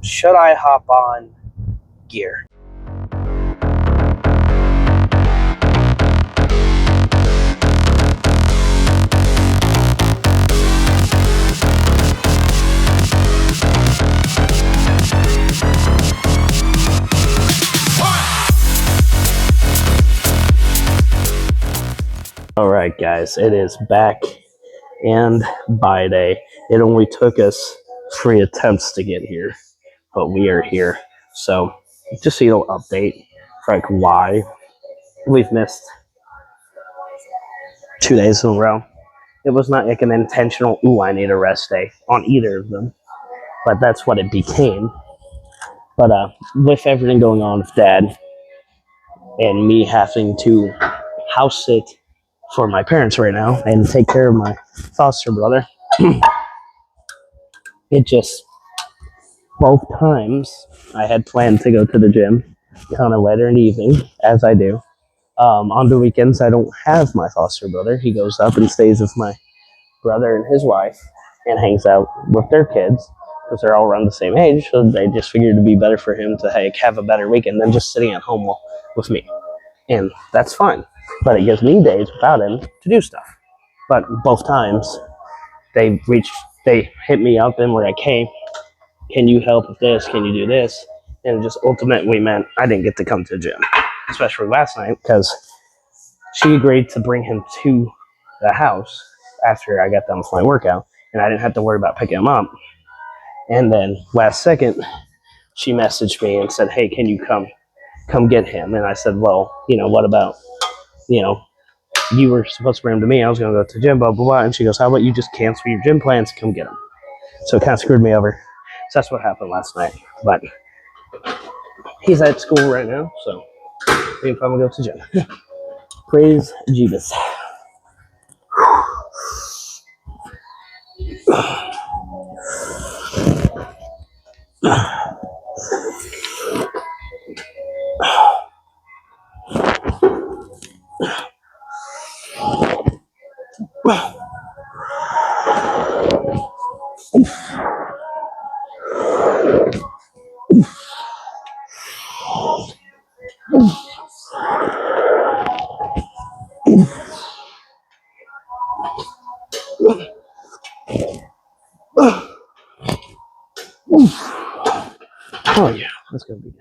should I hop on gear? Alright guys, it is back and by day. It only took us 3 attempts to get here, but we are here. So just so you know, update for like why we've missed 2 days in a row. It was not like an intentional, ooh, I need a rest day on either of them, but that's what it became. But with everything going on with Dad and me having to house sit for my parents right now and take care of my foster brother, it just, both times I had planned to go to the gym kind of later in the evening, as I do. On the weekends, I don't have my foster brother. He goes up and stays with my brother and his wife and hangs out with their kids because they're all around the same age. So they just figured it'd be better for him to have a better weekend than just sitting at home with me. And that's fine. But it gives me days without him to do stuff. But both times, they hit me up and were like, hey, can you help with this? Can you do this? And it just ultimately meant I didn't get to come to the gym, especially last night, because she agreed to bring him to the house after I got done with my workout, and I didn't have to worry about picking him up. And then last second, she messaged me and said, hey, can you come get him? And I said, well, what about, you were supposed to bring him to me. I was going to go to the gym, blah, blah, blah. And she goes, how about you just cancel your gym plans and come get him? So it kind of screwed me over. So that's what happened last night. But he's at school right now, so we can probably go to the gym. Praise Jesus. Oh yeah, that's gonna be good.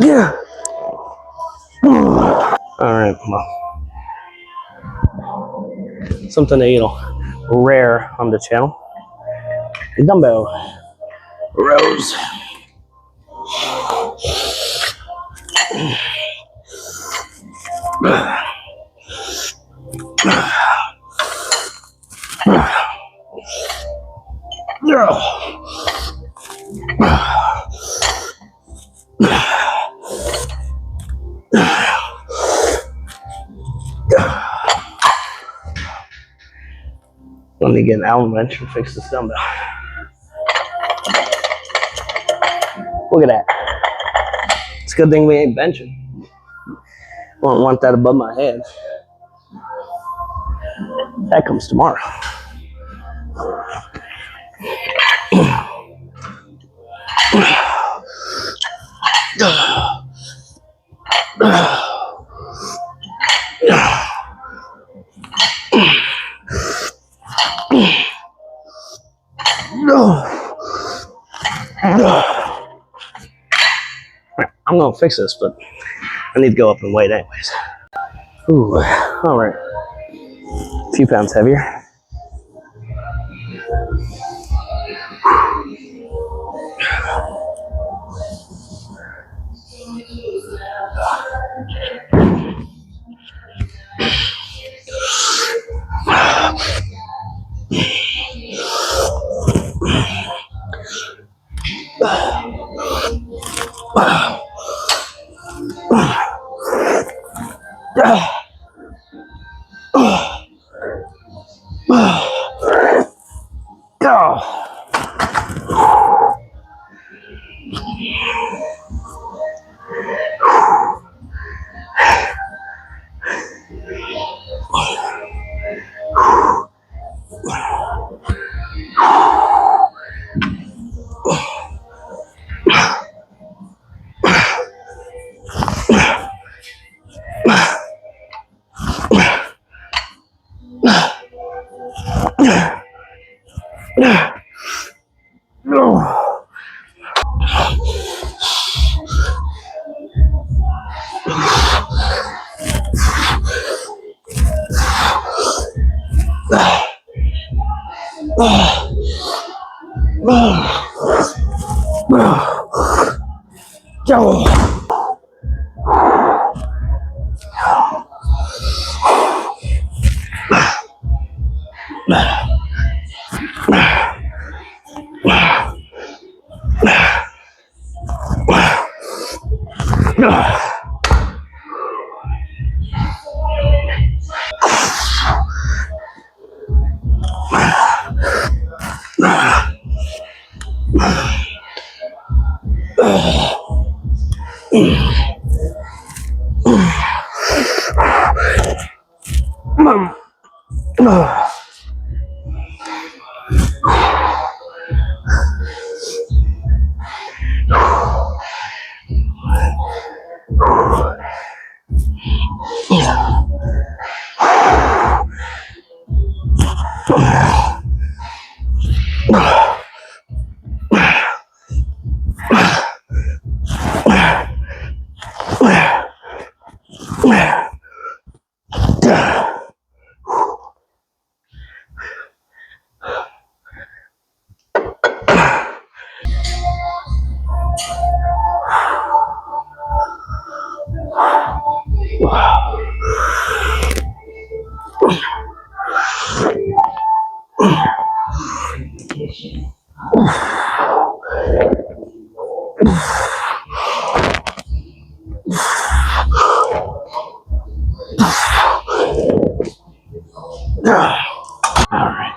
Yeah. All right, well, something rare on the channel. A dumbbell rows. Let me get an Allen wrench and fix this dumbbell. Look at that. It's a good thing we ain't benching. Won't want that above my head. That comes tomorrow. I'm gonna fix this, but I need to go up and wait anyways. Ooh, all right. A few pounds heavier. All right.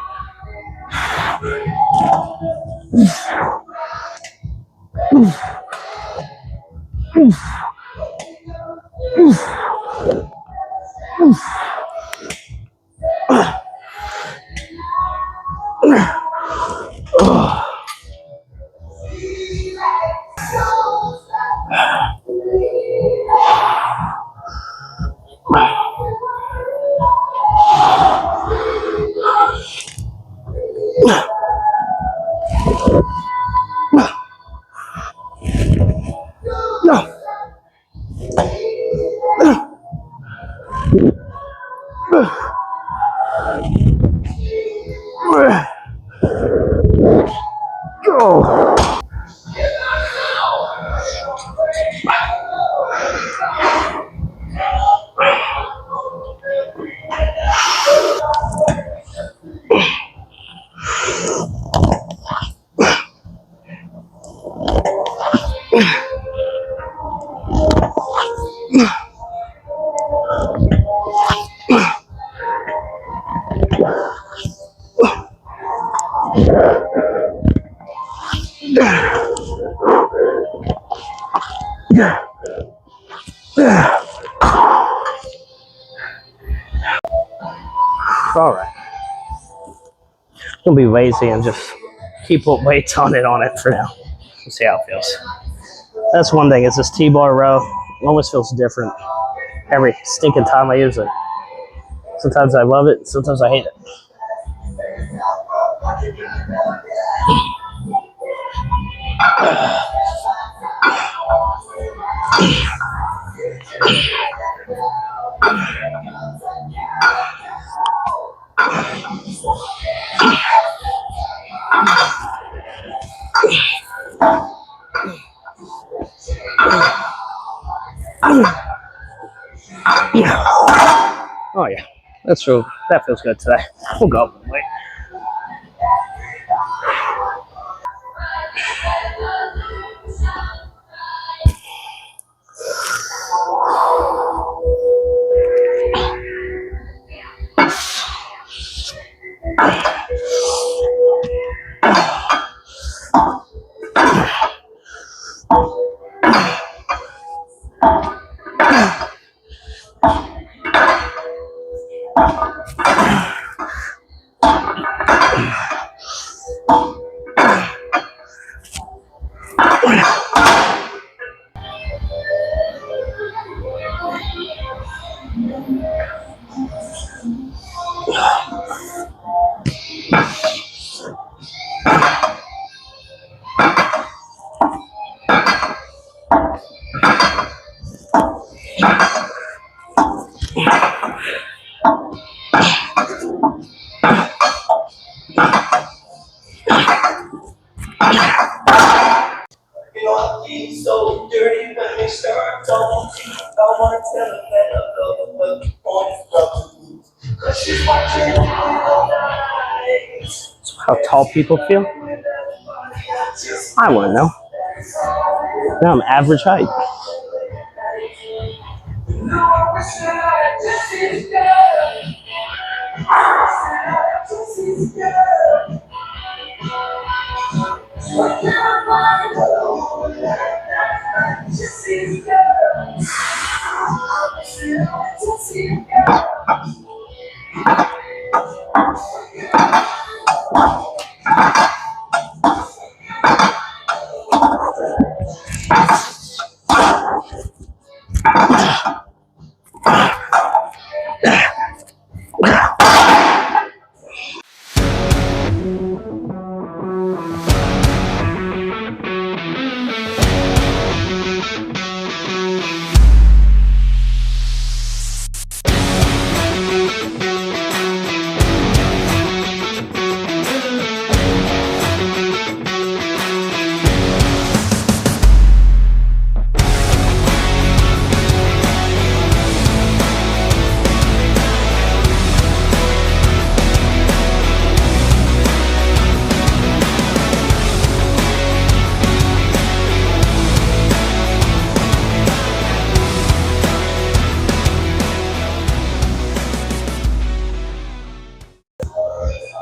All right. We'll be lazy and just keep weights on it for now. We'll see how it feels. That's one thing. It's this T-bar row. Always feels different every stinking time I use it. Sometimes I love it. Sometimes I hate it. Oh yeah, that feels good today. We'll go. Wait. So dirty when they start talking. I wanna tell her that I love her, but the point is 'cause she's watching all night. So how tall people feel? I wanna know. Now I'm average height.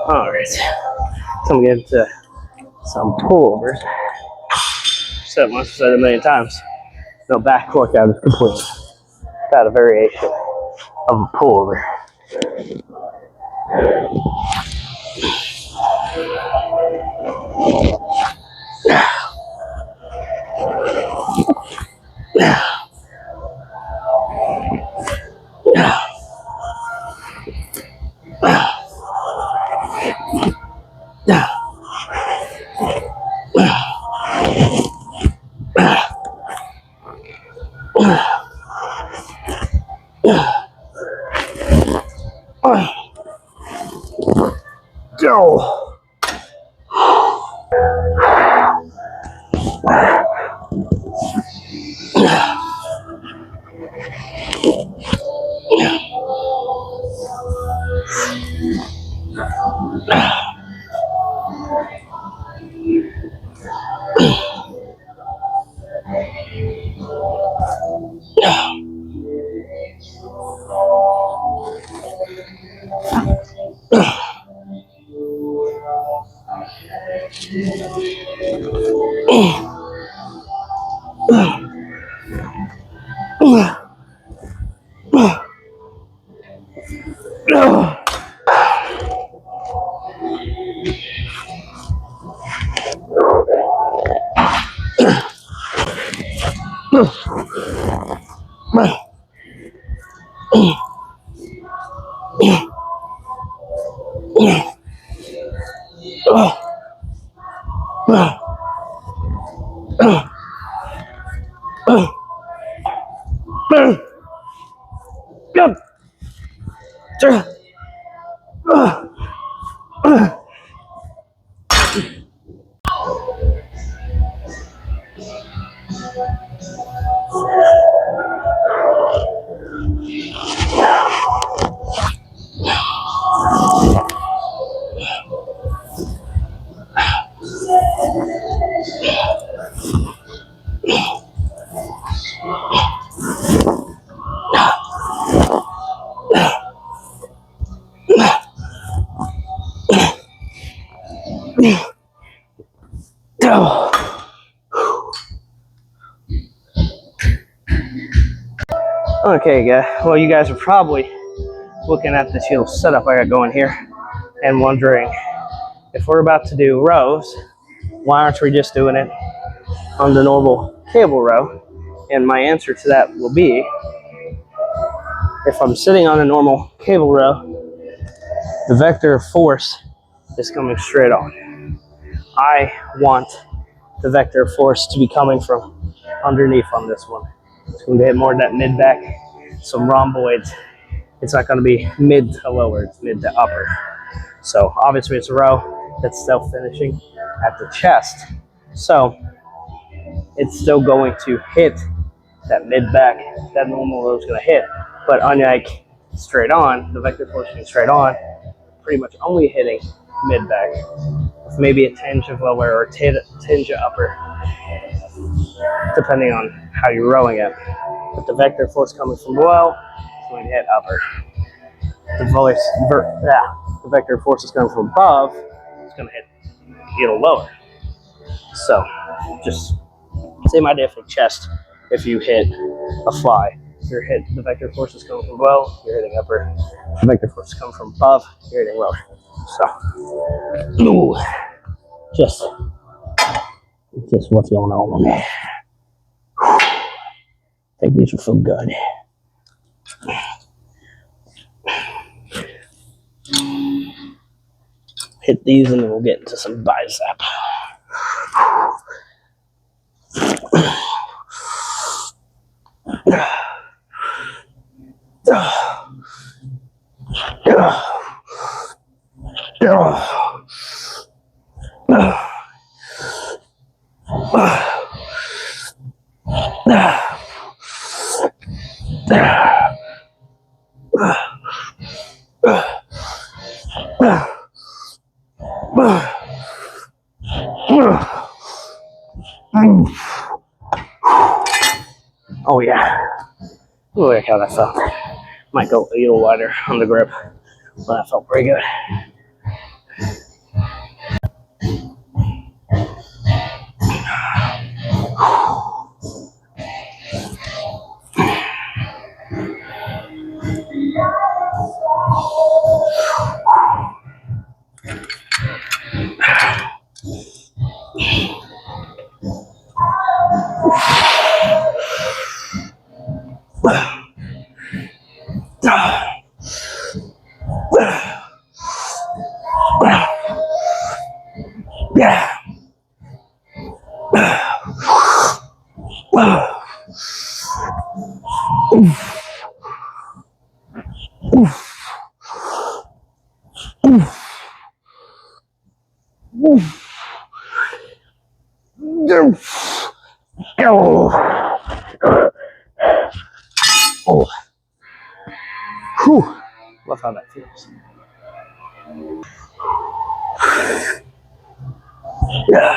Alright, so I'm getting to some pullovers. Said once, said a million times. No back workout is complete without a variation of a pullover. Go. Okay, guys. Well, you guys are probably looking at this little setup I got going here and wondering if we're about to do rows, why aren't we just doing it on the normal cable row? And my answer to that will be, if I'm sitting on a normal cable row, the vector of force is coming straight on. I want the vector of force to be coming from underneath on this one. It's going to hit more of that mid-back, some rhomboids. It's not going to be mid to lower, it's mid to upper. So obviously it's a row that's self-finishing at the chest. So it's still going to hit that mid-back, that normal row is going to hit. But unlike straight on, the vector force being straight on, pretty much only hitting mid-back, with maybe a tinge of lower or tinge of upper, depending on how you're rowing it. But the vector force coming from below is going to hit upper. The vector force is coming from above, it's going to hit a little lower. So just same idea for chest. If you hit a fly, the vector force is coming from below, you're hitting upper. The vector force is coming from above, you're hitting lower. So, just what's going on. I think these will feel good. Hit these and then we'll get into some bicep. Oh yeah. Look how that felt. Might go a little wider on the grip, but that felt pretty good. Yeah. Oh. Whew. Love how that feels. Yeah.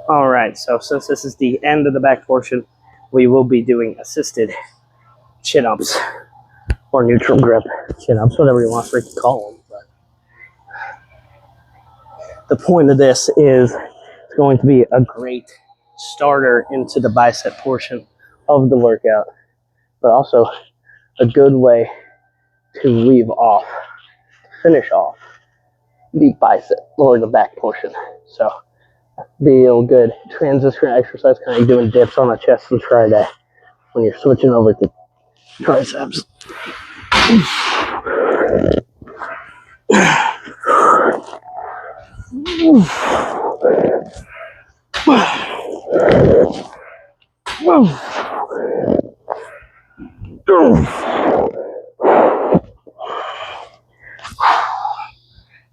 All right, so since this is the end of the back portion, we will be doing assisted chin-ups or neutral grip chin-ups, whatever you want to call them. But the point of this is It's going to be a great starter into the bicep portion of the workout, but also a good way to leave off, finish off the bicep or the back portion. So be a good transition exercise, kind of doing dips on the chest and try that when you're switching over to triceps.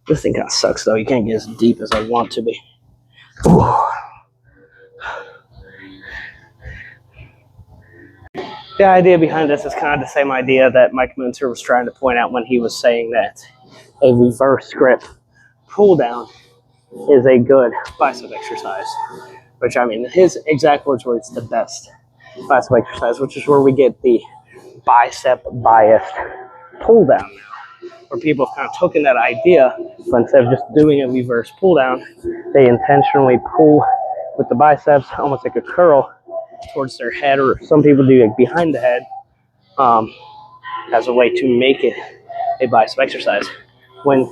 This thing kind of sucks though. You can't get as deep as I want to be. The idea behind this is kind of the same idea that Mike Munter was trying to point out when he was saying that a reverse grip pull down is a good bicep exercise. Which, I mean, his exact words were, it's the best bicep exercise, which is where we get the bicep biased pull down now, where people have kind of taken that idea, but instead of just doing a reverse pull down, they intentionally pull with the biceps, almost like a curl towards their head, or some people do like behind the head, as a way to make it a bicep exercise. When,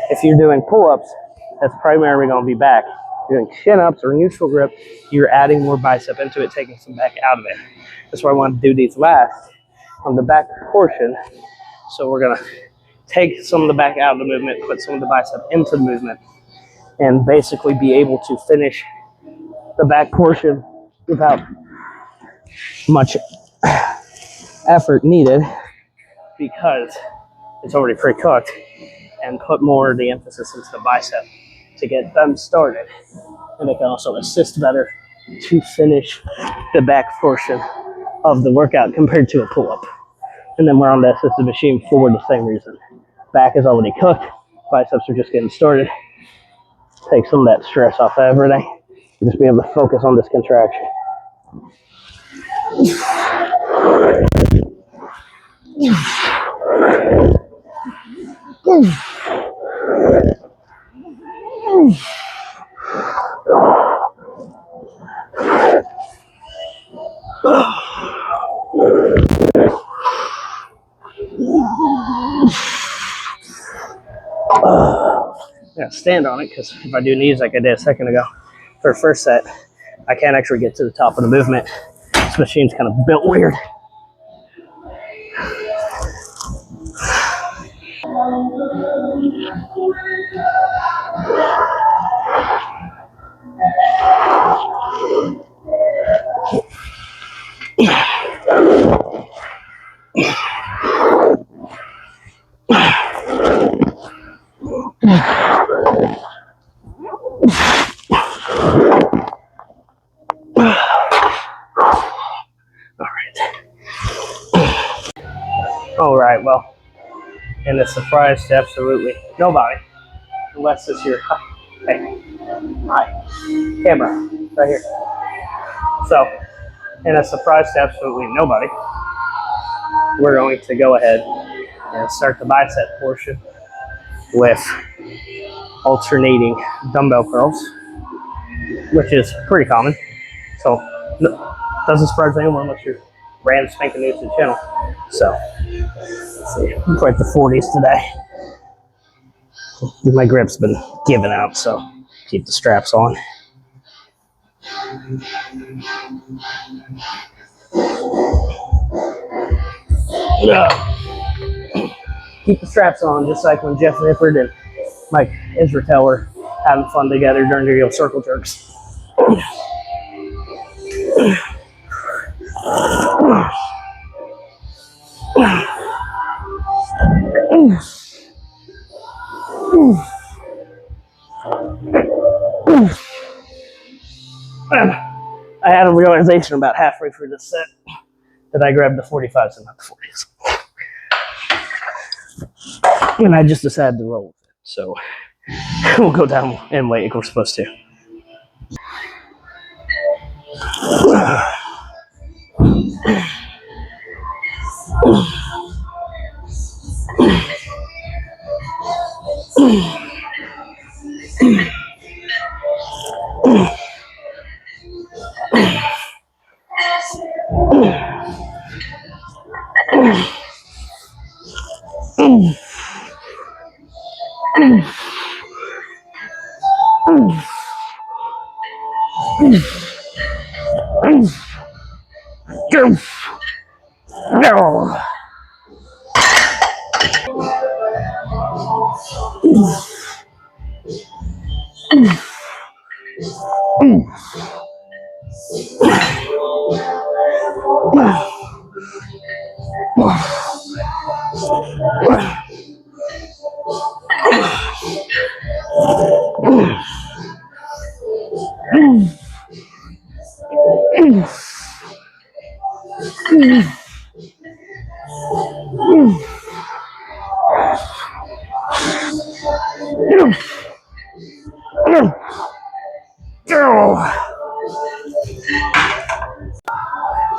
if you're doing pull-ups, that's primarily going to be back. If you're doing chin-ups or neutral grip, you're adding more bicep into it, taking some back out of it. That's why I want to do these last on the back portion. So we're going to take some of the back out of the movement, put some of the bicep into the movement, and basically be able to finish the back portion without much effort needed, because it's already pre-cooked, and put more of the emphasis into the bicep to get them started. And it can also assist better to finish the back portion of the workout compared to a pull-up. And then we're on the assisted machine for the same reason. Back is already cooked, biceps are just getting started. Take some of that stress off everything. Just be able to focus on this contraction. Yeah, stand on it, because if I do knees like I did a second ago for the first set, I can't actually get to the top of the movement. This machine's kind of built weird. All right, well, and a surprise to absolutely nobody, unless it's your, hey, hi, camera, right here. So, and a surprise to absolutely nobody, we're going to go ahead and start the bicep portion with alternating dumbbell curls, which is pretty common. So, doesn't surprise anyone unless you're brand spanking new to the channel. So, let's see, I'm quite the 40s today. My grip's been giving out, so keep the straps on. Keep the straps on, just like when Jeff Nippard and Mike Israetel were having fun together during the real circle jerks. I had a realization about halfway through this set that I grabbed the 45s and not the 40s. And I just decided to roll with it. So we'll go down and wait like we're supposed to. No.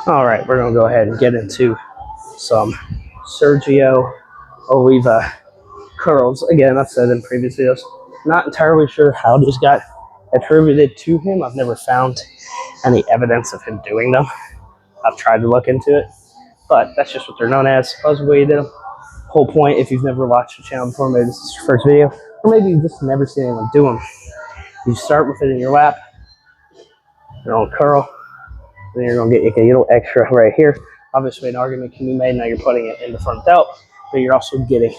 All right, we're gonna go ahead and get into some Sergio Oliva curls. Again, I've said in previous videos, not entirely sure how these got attributed to him. I've never found any evidence of him doing them. I've tried to look into it, but that's just what they're known as. That's the way you did them. Whole point, if you've never watched the channel before, maybe this is your first video, or maybe you've just never seen anyone do them. You start with it in your lap, your own curl, then you're going to get a little extra right here. Obviously, an argument can be made. Now you're putting it in the front delt, but you're also getting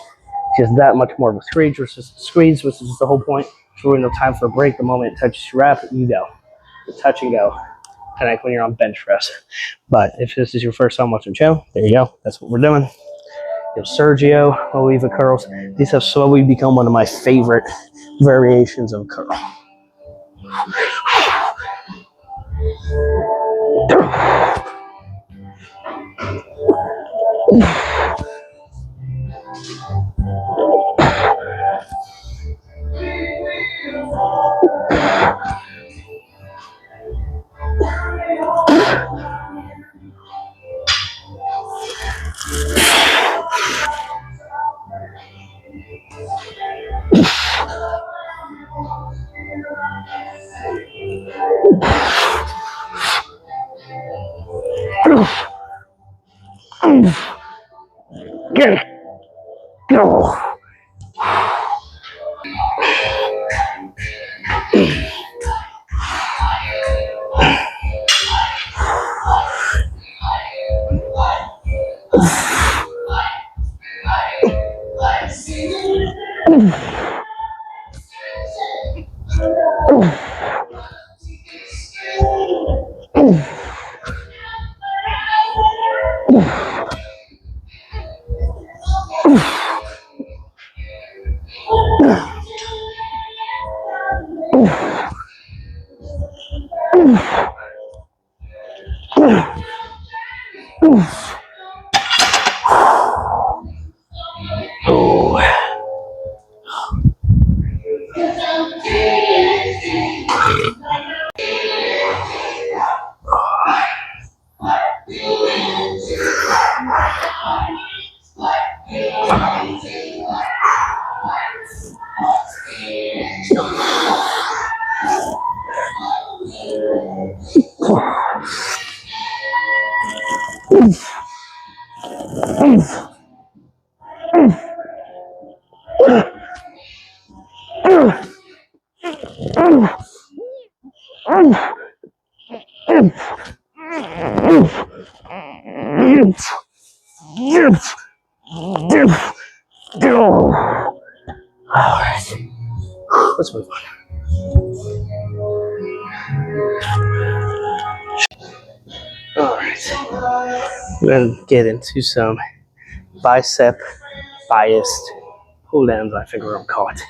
just that much more of a squeeze, which is the whole point. There's really no time for a break. The moment it touches your wrap, you go. You touch and go, kind of like when you're on bench press. But if this is your first time watching the channel, there you go. That's what we're doing. Sergio Oliva curls. These have slowly become one of my favorite variations of curl. Go. Alright, let's move on. Alright, we're going to get into some bicep biased pull downs, I think we're going to call it.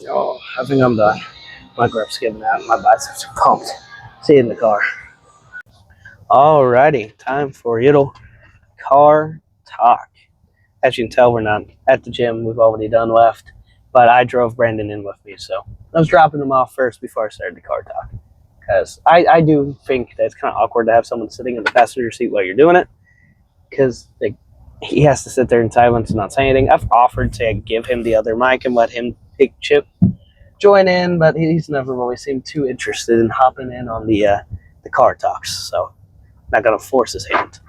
Oh, I think I'm done. My grip's giving out. My biceps are pumped. See you in the car. Alrighty, time for little car talk. As you can tell, we're not at the gym. We've already done left. But I drove Brandon in with me, so I was dropping him off first before I started the car talk. Because I do think that it's kind of awkward to have someone sitting in the passenger seat while you're doing it. Because he has to sit there in silence and not say anything. I've offered to give him the other mic and let him pick Chip join in, but he's never really seemed too interested in hopping in on the car talks. So I'm not going to force his hand.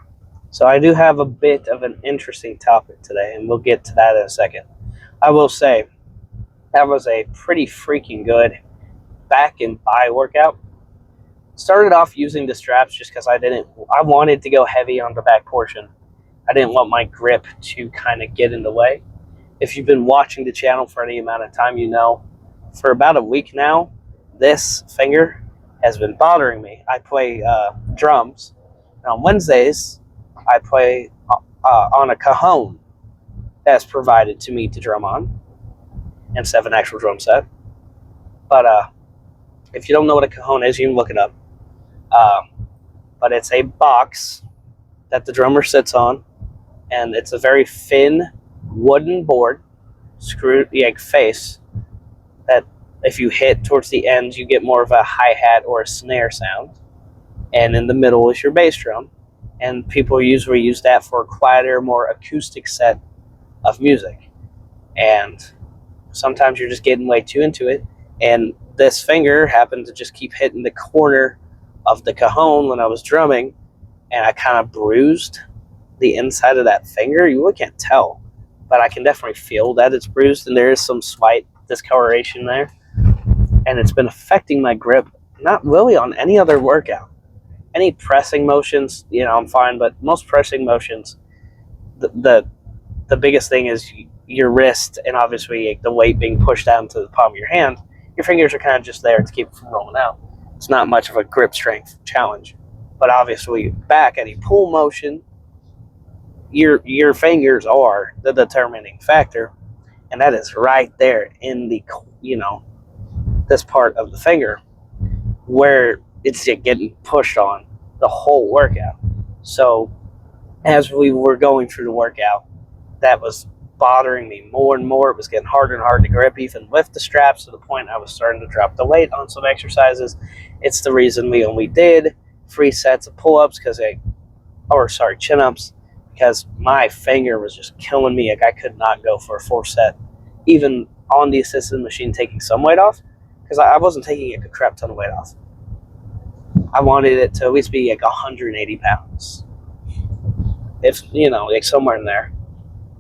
So I do have a bit of an interesting topic today, and we'll get to that in a second. I will say that was a pretty freaking good back and bi workout. Started off using the straps just because I wanted to go heavy on the back portion. I didn't want my grip to kind of get in the way. If you've been watching the channel for any amount of time, you know, for about a week now, this finger has been bothering me. I play drums, and on Wednesdays, I play on a cajon that's provided to me to drum on instead of an actual drum set. But if you don't know what a cajon is, you can look it up. But it's a box that the drummer sits on, and it's a very thin wooden board, screwed face, that if you hit towards the ends, you get more of a hi-hat or a snare sound. And in the middle is your bass drum. And people usually use that for a quieter, more acoustic set of music. And sometimes you're just getting way too into it. And this finger happened to just keep hitting the corner of the cajon when I was drumming, and I kind of bruised the inside of that finger. You really can't tell, but I can definitely feel that it's bruised, and there is some slight discoloration there. And it's been affecting my grip, not really on any other workout. Any pressing motions, I'm fine, but most pressing motions, the biggest thing is your wrist, and obviously the weight being pushed down to the palm of your hand. Your fingers are kind of just there to keep it from rolling out. It's not much of a grip strength challenge. But obviously, back, any pull motion, your fingers are the determining factor, and that is right there in the, this part of the finger where it's getting pushed on the whole workout. So as we were going through the workout, that was bothering me more and more. It was getting harder and harder to grip, even with the straps, to the point I was starting to drop the weight on some exercises. It's the reason we only did 3 sets of pull-ups, chin-ups, because my finger was just killing me. I could not go for a 4th set, even on the assisted machine, taking some weight off, because I wasn't taking a crap ton of weight off. I wanted it to at least be 180 pounds, if somewhere in there,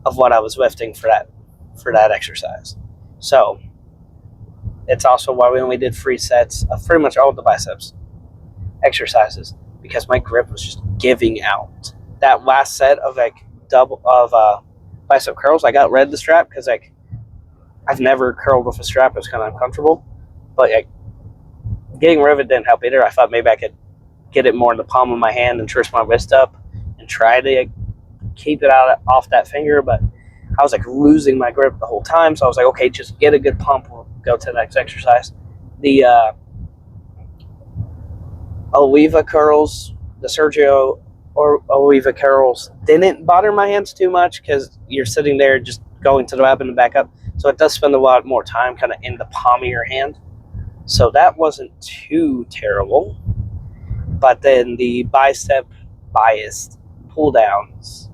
of what I was lifting for that exercise. So it's also why we only did 3 sets of pretty much all of the biceps exercises, because my grip was just giving out. That last set of bicep curls, I got rid of the strap because I've never curled with a strap. It was kind of uncomfortable, but getting rid of it didn't help either. I thought maybe I could get it more in the palm of my hand and twist my wrist up and try to keep it off that finger, but I was losing my grip the whole time. So I was okay, just get a good pump. We'll go to the next exercise. The Oliva curls, the Sergio or Oliva curls didn't bother my hands too much because you're sitting there just going to the weapon and back up. So it does spend a lot more time kind of in the palm of your hand. So that wasn't too terrible. But then the bicep biased pull downs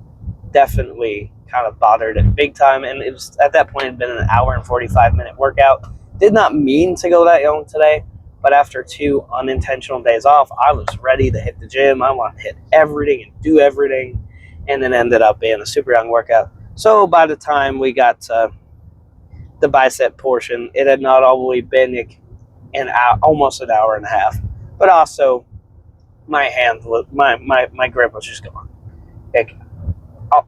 definitely kind of bothered it big time. And it was, at that point, it had been an hour and 45-minute workout. Did not mean to go that long today, but after 2 unintentional days off, I was ready to hit the gym. I wanted to hit everything and do everything. and it ended up being a super young workout. So by the time we got to the bicep portion, it had not only been like almost an hour and a half, but also my grip was just gone. Like,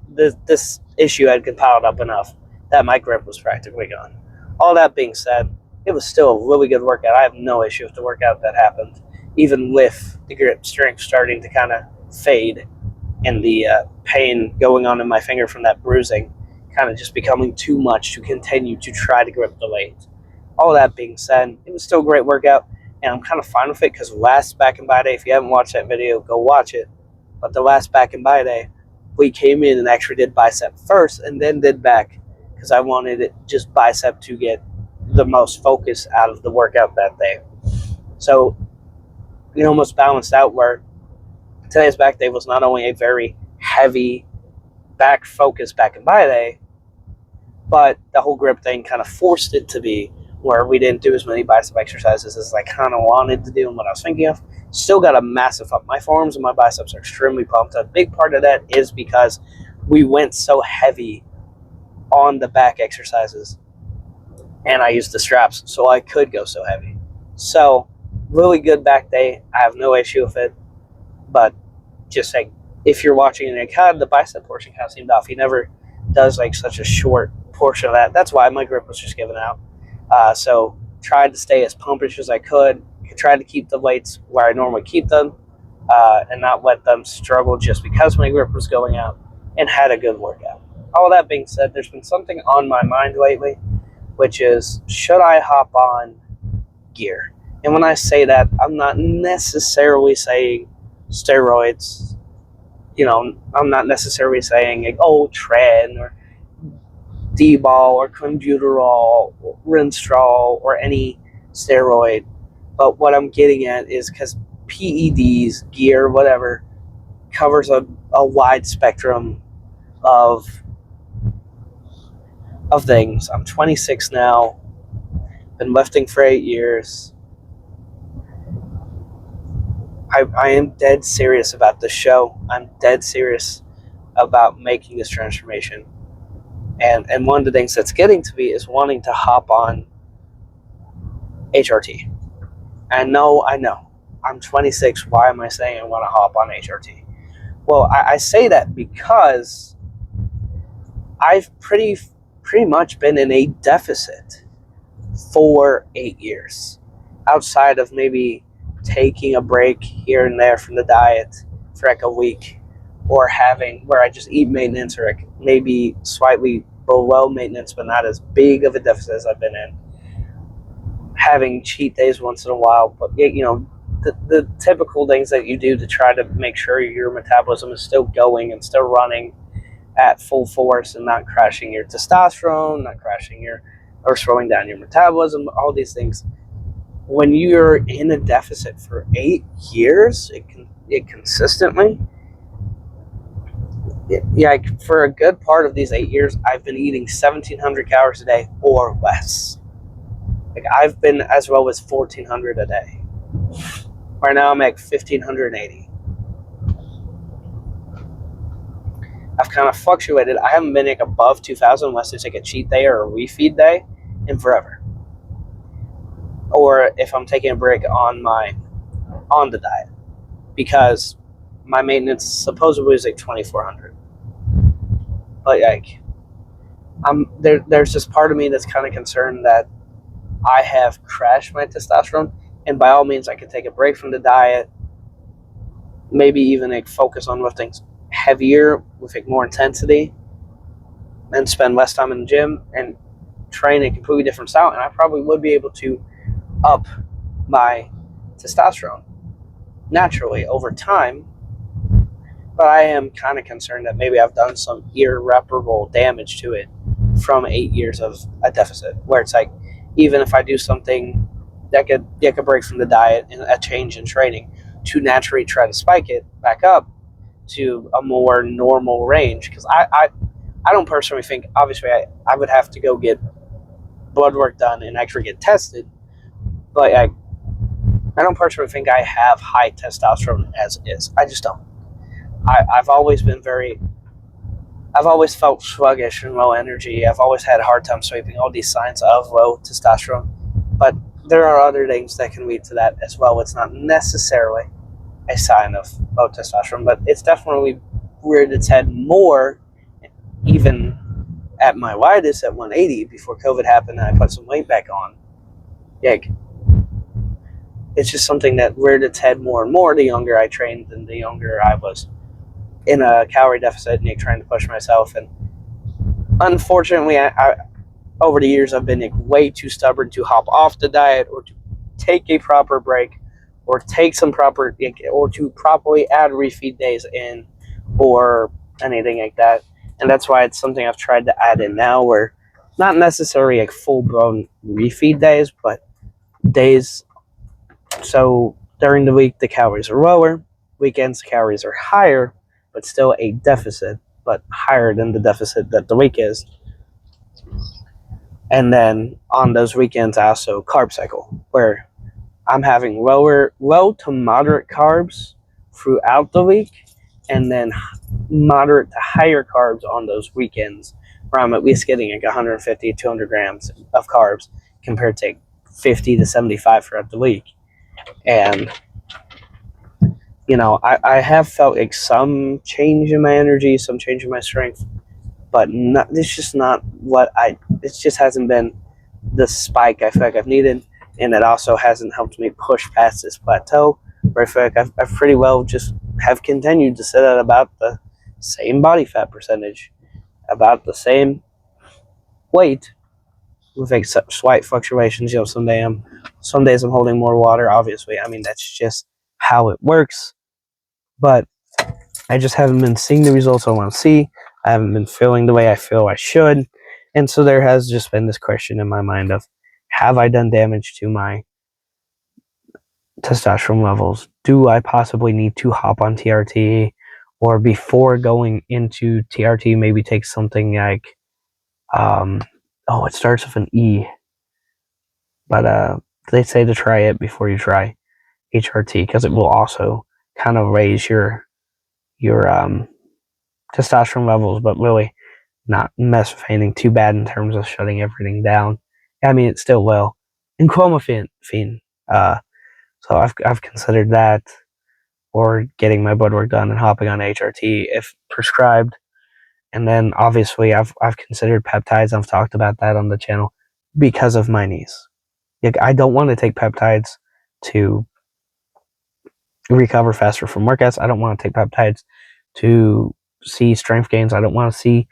this issue had compiled up enough that my grip was practically gone. All that being said, it was still a really good workout. I have no issue with the workout that happened, even with the grip strength starting to kind of fade and the pain going on in my finger from that bruising kind of just becoming too much to continue to try to grip the weight. All that being said, it was still a great workout, and I'm kind of fine with it because last Back and By Day, if you haven't watched that video, go watch it. But the last Back and By Day, we came in and actually did bicep first and then did back because I wanted it just bicep to get the most focus out of the workout that day. So it almost balanced out where today's back day was not only a very heavy back focus Back and By Day, but the whole grip thing kind of forced it to be where we didn't do as many bicep exercises as I kind of wanted to do and what I was thinking of. Still got a massive up. My forearms and my biceps are extremely pumped. A big part of that is because we went so heavy on the back exercises, and I used the straps so I could go so heavy. So, really good back day. I have no issue with it, but just like, if you're watching and kind of the bicep portion kind of seemed off, he never does like such a short portion of that. That's why my grip was just given out. So tried to stay as pumpish as I could. Tried to keep the weights where I normally keep them, and not let them struggle just because my grip was going out, and had a good workout. All that being said, there's been something on my mind lately, which is, should I hop on gear? And when I say that, I'm not necessarily saying steroids. I'm not necessarily saying like, tren or D-bol or clenbuterol or Rinstrol or any steroid. But what I'm getting at is because PEDs, gear, whatever, covers a wide spectrum of things. I'm 26 now, been lifting for 8 years. I am dead serious about this show. I'm dead serious about making this transformation. And one of the things that's getting to me is wanting to hop on HRT. I know. I'm 26. Why am I saying I want to hop on HRT? Well, I say that because I've pretty much been in a deficit for 8 years. Outside of maybe taking a break here and there from the diet for like a week, or having where I just eat maintenance, or like maybe slightly below maintenance, but not as big of a deficit as I've been in. Having cheat days once in a while, but the typical things that you do to try to make sure your metabolism is still going and still running at full force and not crashing your testosterone, not crashing or slowing down your metabolism, all these things. When you're in a deficit for 8 years, it consistently, for a good part of these 8 years, I've been eating 1,700 calories a day or less. Like, I've been as low as 1,400 a day. Right now, I'm at 1,580. I've kind of fluctuated. I haven't been like above 2,000 unless it's like a cheat day or a refeed day in forever. Or if I'm taking a break on the diet, because my maintenance supposedly is like 2,400. But like, there's this part of me that's kind of concerned that I have crashed my testosterone, and by all means, I could take a break from the diet, maybe even like focus on lifting heavier with like more intensity, and spend less time in the gym and train a completely different style, and I probably would be able to up my testosterone naturally over time. But I am kind of concerned that maybe I've done some irreparable damage to it from 8 years of a deficit, where it's like, even if I do something that could get a break from the diet and a change in training to naturally try to spike it back up to a more normal range, because I don't personally think, obviously I would have to go get blood work done and actually get tested, but I don't personally think I have high testosterone as is. I just don't. I've always been very I've always felt sluggish and low energy. I've always had a hard time sleeping. All these signs of low testosterone, but there are other things that can lead to that as well. It's not necessarily a sign of low testosterone, but it's definitely reared its head more, even at my widest at 180 before COVID happened and I put some weight back on. Like, it's just something that reared its head more and more the younger I trained and the younger I was in a calorie deficit and trying to push myself. And unfortunately, I over the years, I've been way too stubborn to hop off the diet or to take a proper break or take some proper, or to properly add refeed days in or anything like that. And that's why it's something I've tried to add in now, where not necessarily like full-blown refeed days, but days. So during the week, the calories are lower. Weekends, calories are higher, but still a deficit, but higher than the deficit that the week is. And then on those weekends, I also carb cycle, where I'm having low to moderate carbs throughout the week, and then moderate to higher carbs on those weekends, where I'm at least getting like 150, 200 grams of carbs compared to 50 to 75 throughout the week. And, I have felt like some change in my energy, some change in my strength, but it's just not it just hasn't been the spike I feel like I've needed, and it also hasn't helped me push past this plateau where I feel like I've pretty well just have continued to sit at about the same body fat percentage, about the same weight, with like slight fluctuations. Some days I'm holding more water, obviously. I mean, that's just how it works, but I just haven't been seeing the results I want to see. I haven't been feeling the way I feel I should. And so there has just been this question in my mind of, have I done damage to my testosterone levels? Do I possibly need to hop on TRT? Or before going into TRT, maybe take something like, it starts with an E. But they say to try it before you try HRT, because it will also kind of raise your testosterone levels, but really not mess with anything too bad in terms of shutting everything down. I mean, it still will. And clomiphene. So I've considered that, or getting my blood work done and hopping on HRT if prescribed. And then obviously I've considered peptides. I've talked about that on the channel because of my knees. Like, I don't want to take peptides to recover faster from workouts. I don't want to take peptides to see strength gains. I don't want to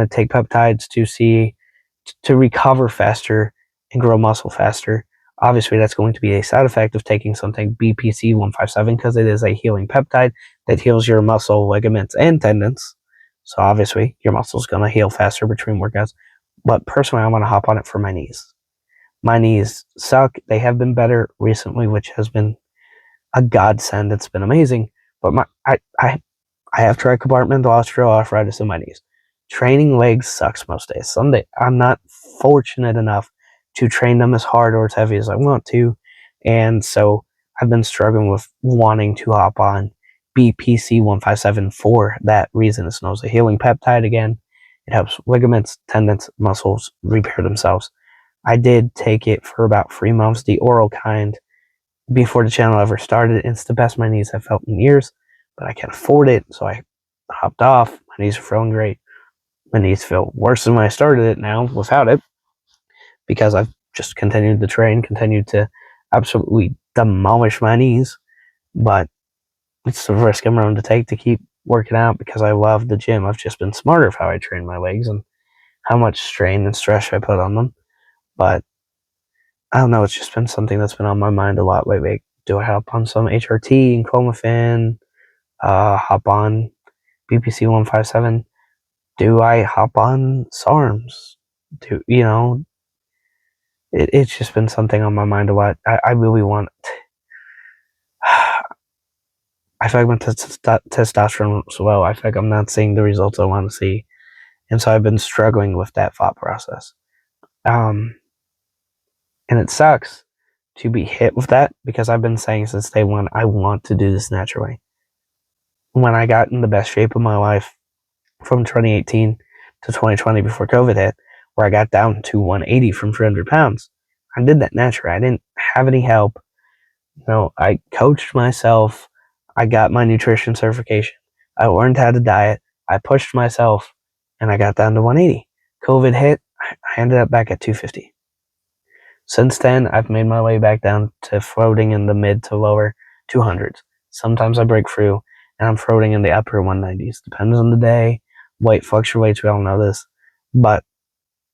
take peptides to recover faster and grow muscle faster. Obviously, that's going to be a side effect of taking something BPC 157, because it is a healing peptide that heals your muscle, ligaments, and tendons. So obviously, your muscle's going to heal faster between workouts. But personally, I want to hop on it for my knees. My knees suck. They have been better recently, which has been a godsend. It's been amazing. But I have tricompartmental osteoarthritis in my knees. Training legs sucks most days. Some days I'm not fortunate enough to train them as hard or as heavy as I want to, and so I've been struggling with wanting to hop on BPC 157 for that reason. It's known as a healing peptide. Again, it helps ligaments, tendons, muscles repair themselves. I did take it for about 3 months, the oral kind, before the channel ever started. It's the best my knees have felt in years, but I can't afford it, so I hopped off. My knees are feeling great. My knees feel worse than when I started it now without it, because I've just continued to train, continued to absolutely demolish my knees. But it's the risk I'm willing to take to keep working out, because I love the gym. I've just been smarter of how I train my legs and how much strain and stress I put on them. But I don't know, it's just been something that's been on my mind a lot lately. Do I hop on some HRT and clomiphene? Hop on BPC 157? Do I hop on SARMs? It's just been something on my mind a lot. I really want. I feel like my testosterone is low. I feel like I'm not seeing the results I want to see, and so I've been struggling with that thought process. And it sucks to be hit with that, because I've been saying since day one, I want to do this naturally. When I got in the best shape of my life, from 2018 to 2020 before COVID hit, where I got down to 180 from 300 pounds. I did that naturally. I didn't have any help. I coached myself. I got my nutrition certification. I learned how to diet. I pushed myself, and I got down to 180. COVID hit. I ended up back at 250. Since then, I've made my way back down to floating in the mid to lower 200s. Sometimes I break through, and I'm floating in the upper 190s. Depends on the day. Weight fluctuates. We all know this. But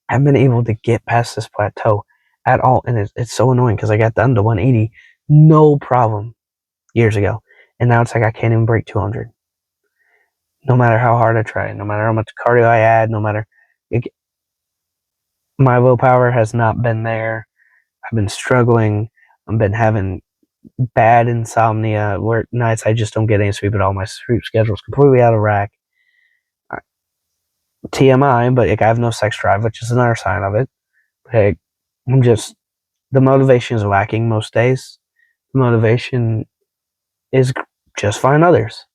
I haven't been able to get past this plateau at all. And it's so annoying because I got down to 180, no problem, years ago. And now it's like I can't even break 200. No matter how hard I try, no matter how much cardio I add, no matter... my willpower has not been there. I've been struggling. I've been having bad insomnia, where nights I just don't get any sleep at all. My sleep schedule's completely out of whack. TMI, but I have no sex drive, which is another sign of it. The motivation is lacking most days. The motivation is just find others.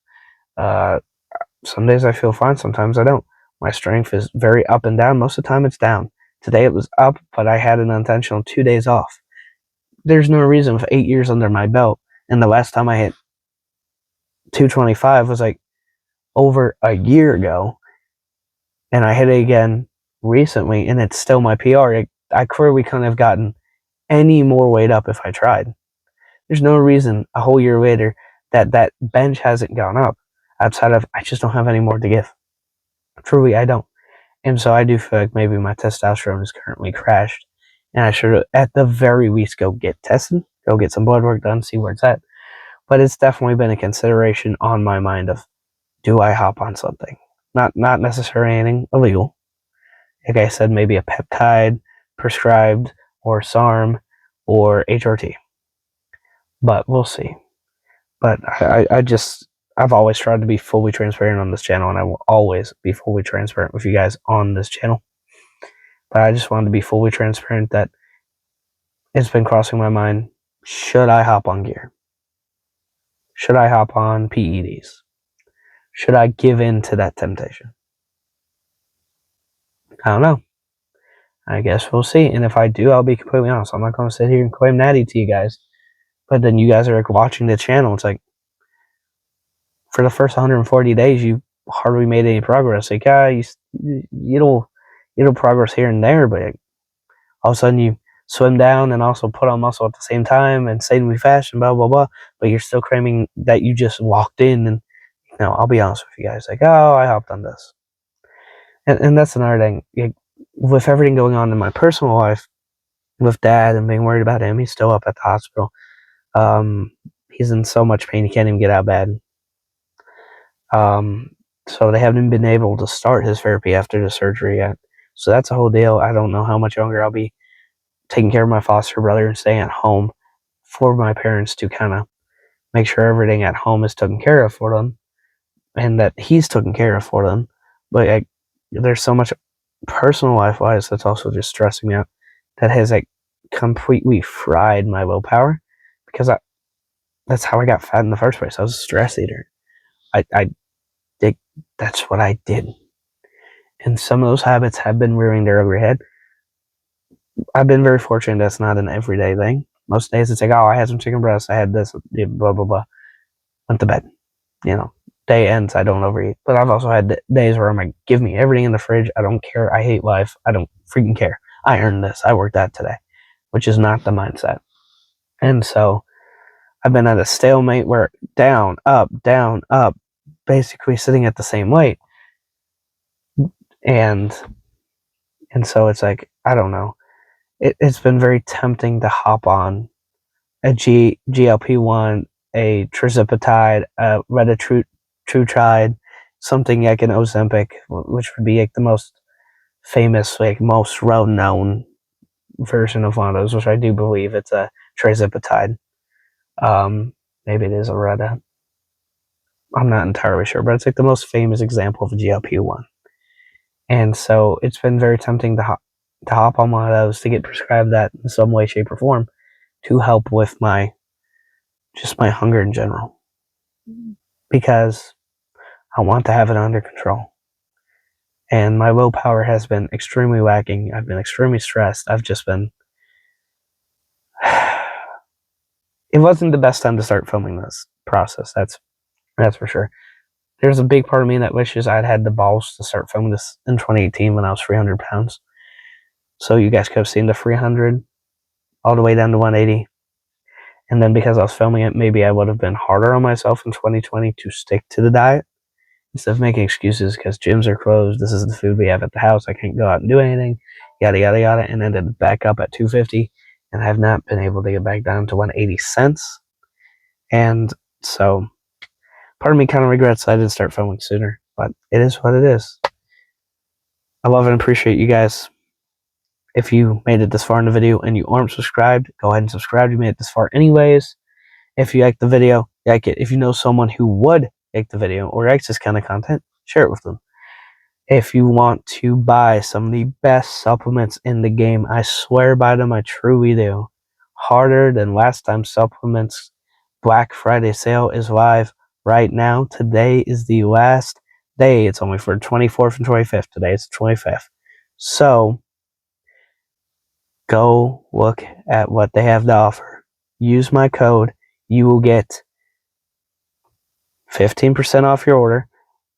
Some days I feel fine, sometimes I don't. My strength is very up and down. Most of the time it's down. Today it was up, but I had an intentional 2 days off. There's no reason with 8 years under my belt, and the last time I hit 225 was like over a year ago, and I hit it again recently, and it's still my PR. I clearly couldn't have gotten any more weight up if I tried. There's no reason a whole year later that bench hasn't gone up, outside of I just don't have any more to give. Truly, I don't. And so I do feel like maybe my testosterone is currently crashed, and I should at the very least go get tested, go get some blood work done, see where it's at. But it's definitely been a consideration on my mind of, do I hop on something? Not necessarily anything illegal. Like I said, maybe a peptide prescribed, or SARM, or HRT. But we'll see. But I've always tried to be fully transparent on this channel, and I will always be fully transparent with you guys on this channel. But I just wanted to be fully transparent that it's been crossing my mind. Should I hop on gear? Should I hop on PEDs? Should I give in to that temptation? I don't know. I guess we'll see. And if I do, I'll be completely honest. I'm not going to sit here and claim natty to you guys. But then you guys are like watching the channel. It's like, for the first 140 days, you hardly made any progress. Like, it'll progress here and there, but all of a sudden you swim down and also put on muscle at the same time and insanely fast and blah, blah, blah. But you're still claiming that you just walked in. And, I'll be honest with you guys. Like, oh, I hopped on this. And that's another thing. Like, with everything going on in my personal life, with Dad and being worried about him, he's still up at the hospital. He's in so much pain, he can't even get out of bed. So they haven't been able to start his therapy after the surgery yet. So that's a whole deal. I don't know how much longer I'll be taking care of my foster brother and staying at home for my parents to kind of make sure everything at home is taken care of for them, and that he's taken care of for them. But there's so much personal life-wise that's also just stressing me out, that has completely fried my willpower, because that's how I got fat in the first place. I was a stress eater. That's what I did. And some of those habits have been rearing their ugly head. I've been very fortunate that's not an everyday thing. Most days it's like, oh, I had some chicken breast, I had this, blah, blah, blah. Went to bed. Day ends, I don't overeat. But I've also had days where I'm like, give me everything in the fridge. I don't care. I hate life. I don't freaking care. I earned this. I worked out today, which is not the mindset. And so I've been at a stalemate where down, up, basically sitting at the same weight. And so it's like, I don't know. It's been very tempting to hop on a GLP-1, a tirzepatide, a retatrutide, something like an Ozempic, which would be like the most famous, most well-known version of one of those, which I do believe it's a tirzepatide. Maybe it is a Reta. I'm not entirely sure, but it's the most famous example of a GLP-1. And so it's been very tempting to hop on one of those, to get prescribed that in some way, shape, or form, to help with my hunger in general, because I want to have it under control. and my willpower has been extremely lacking. I've been extremely stressed. I've just been... It wasn't the best time to start filming this process, that's for sure. There's a big part of me that wishes I'd had the balls to start filming this in 2018 when I was 300 pounds. So you guys could have seen the 300 all the way down to 180. And then because I was filming it, maybe I would have been harder on myself in 2020 to stick to the diet instead of making excuses because gyms are closed. This is the food we have at the house. I can't go out and do anything. Yada, yada, yada. And ended back up at 250 and have not been able to get back down to 180 cents. And so part of me kind of regrets I didn't start filming sooner, but it is what it is. I love and appreciate you guys. If you made it this far in the video and you aren't subscribed, go ahead and subscribe. You made it this far anyways. If you like the video, like it. If you know someone who would like the video or likes this kind of content, share it with them. If you want to buy some of the best supplements in the game, I swear by them, I truly do. Harder Than Last Time Supplements Black Friday sale is live right now. Today is the last day. It's only for 24th and 25th. Today it's 25th. So go look at what they have to offer. Use my code. You will get 15% off your order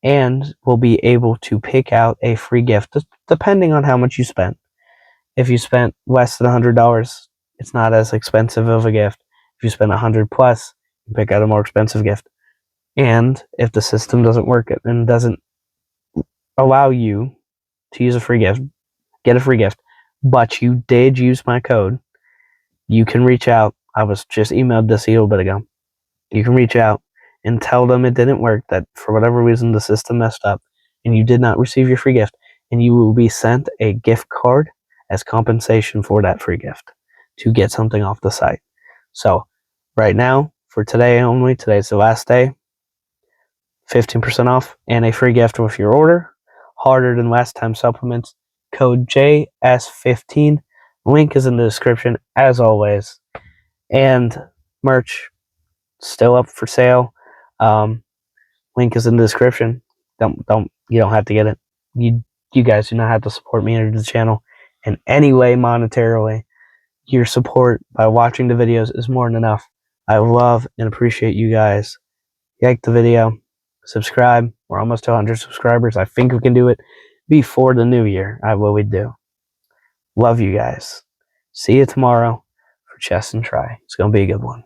and will be able to pick out a free gift depending on how much you spent. If you spent less than $100, it's not as expensive of a gift. If you spend $100 plus, you pick out a more expensive gift. And if the system doesn't work and doesn't allow you to use a free gift, get a free gift, but you did use my code, you can reach out. I was just emailed this a little bit ago. You can reach out and tell them it didn't work, that for whatever reason the system messed up, and you did not receive your free gift, and you will be sent a gift card as compensation for that free gift to get something off the site. So right now, for today only, today's the last day, 15% off and a free gift with your order. Harder Than Last Time Supplements, code JS15. Link is in the description as always. And merch still up for sale. Link is in the description. You don't have to get it. You guys do not have to support me or the channel in any way monetarily. Your support by watching the videos is more than enough. I love and appreciate you guys. Like the video, subscribe. We're almost to 100 subscribers. I think we can do it before the new year. I will. We do. Love you guys. See you tomorrow for Chest and Try. It's going to be a good one.